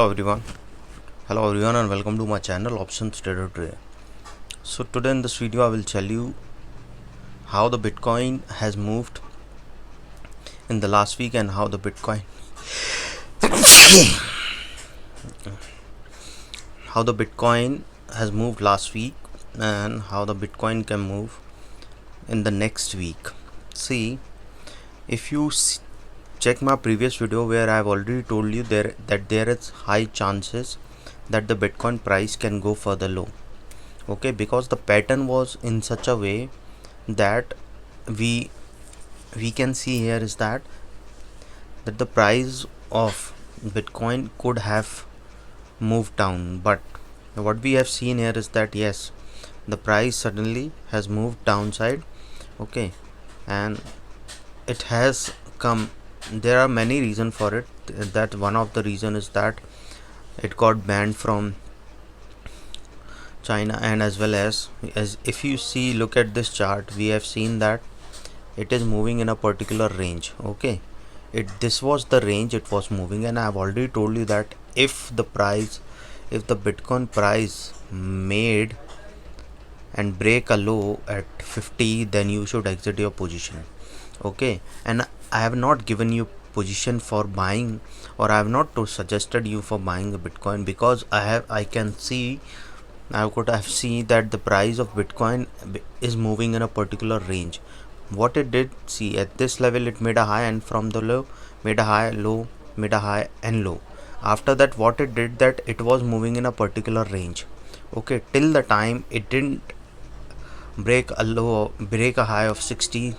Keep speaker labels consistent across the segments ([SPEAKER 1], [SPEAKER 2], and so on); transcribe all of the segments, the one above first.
[SPEAKER 1] Hello everyone and welcome to my channel Options Trader Today. So today in this video I will tell you how the Bitcoin has moved in the last week and how the Bitcoin has moved last week and how the Bitcoin can move in the next week. See, if you check my previous video where I have already told you that there is high chances that the Bitcoin price can go further low. Okay, because the pattern was in such a way that we can see here is that the price of Bitcoin could have moved down, but what we have seen here is that yes, the price suddenly has moved downside. Okay, and it has come. There are many reasons for it. That one of the reason is that it got banned from China, and as well as if you see, look at this chart, we have seen that it is moving in a particular range. Okay, this was the range it was moving, and I have already told you that if the Bitcoin price made and break a low at 50, then you should exit your position. Okay, and I have not given you position for buying, or I have not suggested you for buying a Bitcoin, because I could have seen that the price of Bitcoin is moving in a particular range. What it did, see, at this level it made a high, and from the low made a high, low, made a high and low. After that, what it did, that it was moving in a particular range. Okay, till the time it didn't break a high of 60,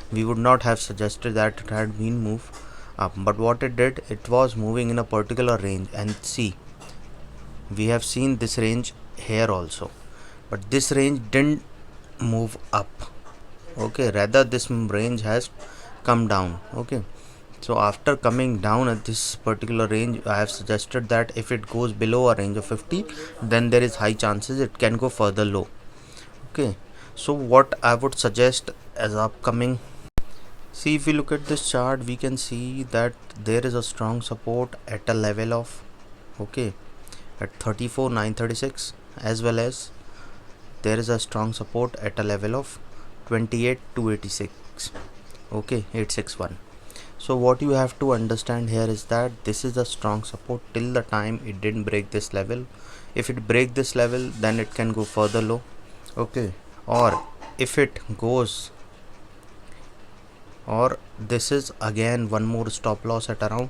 [SPEAKER 1] we would not have suggested that it had been moved up. But what it did, it was moving in a particular range, and see, we have seen this range here also, but this range didn't move up. Okay, rather this range has come down. Okay, so after coming down at this particular range, I have suggested that if it goes below a range of 50, then there is high chances it can go further low. Okay, so what I would suggest as upcoming, see, if we look at this chart, we can see that there is a strong support at a level of, okay, at 34,936, as well as there is a strong support at a level of 28,286. okay, 861. So what you have to understand here is that this is a strong support till the time it didn't break this level. If it break this level, then it can go further low. Okay, or if it goes, or this is again one more stop loss at around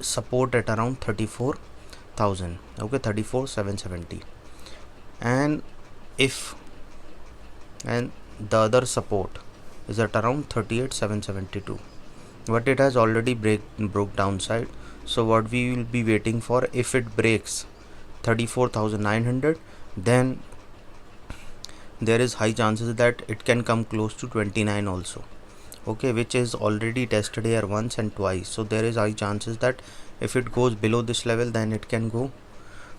[SPEAKER 1] support at around 34,000. okay, 34,770. And the other support is at around 38,772, but it has already broke downside. So what we will be waiting for, if it breaks 34,900, then there is high chances that it can come close to 29 also. Okay, which is already tested here once and twice. So there is high chances that if it goes below this level, then it can go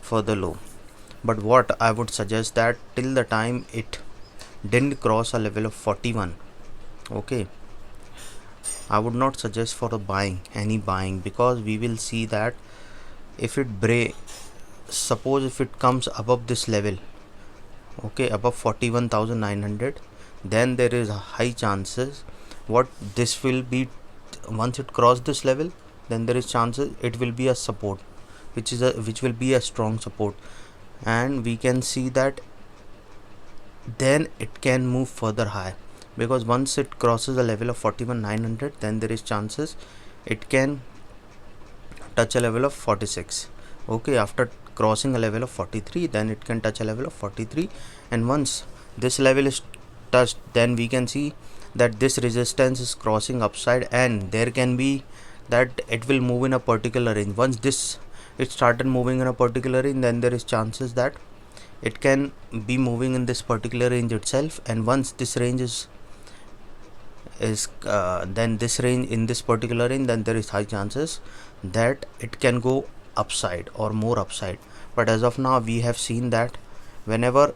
[SPEAKER 1] further low. But what I would suggest, that till the time it didn't cross a level of 41, okay, I would not suggest for any buying, because we will see that if it suppose if it comes above this level, okay, above 41,900, then there is high chances what this will be. Once it cross this level, then there is chances it will be a support, which will be a strong support, and we can see that then it can move further high, because once it crosses a level of 41,900, then there is chances it can touch a level of 46. okay, after crossing a level of 43, then it can touch a level of 43, and once this level is touched, then we can see that this resistance is crossing upside, and there can be that it will move in a particular range. Once it started moving in a particular range, then there is chances that it can be moving in this particular range itself, and once this range is then this range in this particular range, then there is high chances that it can go upside or more upside. But as of now, we have seen that whenever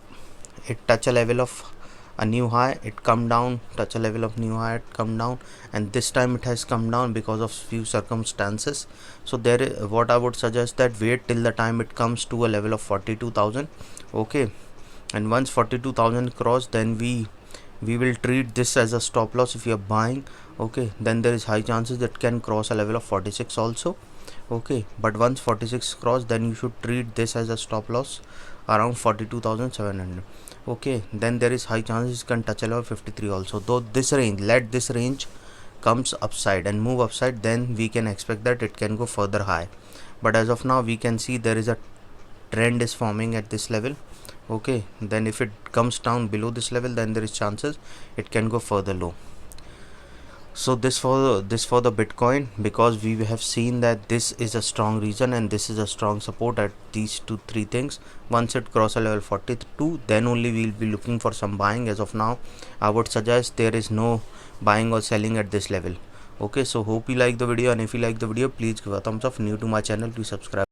[SPEAKER 1] it touch a level of a new high, it come down, touch a level of new high, it come down, and this time it has come down because of few circumstances. So there is, what I would suggest, that wait till the time it comes to a level of 42,000. Okay, and once 42,000 cross, then we will treat this as a stop loss if you are buying. Okay, then there is high chances that can cross a level of 46 also. Okay, but once 46 cross, then you should treat this as a stop loss around 42,700. Okay, then there is high chances it can touch a level 53 also. Though this range, let this range comes upside and move upside, then we can expect that it can go further high. But as of now, we can see there is a trend is forming at this level. Okay, then if it comes down below this level, then there is chances it can go further low. So this for the Bitcoin, because we have seen that this is a strong reason and this is a strong support at these three things. Once it cross a level 42, then only we will be looking for some buying. As of now, I would suggest there is no buying or selling at this level. Okay, so hope you like the video, and if you like the video, please give a thumbs up. New to my channel, please subscribe.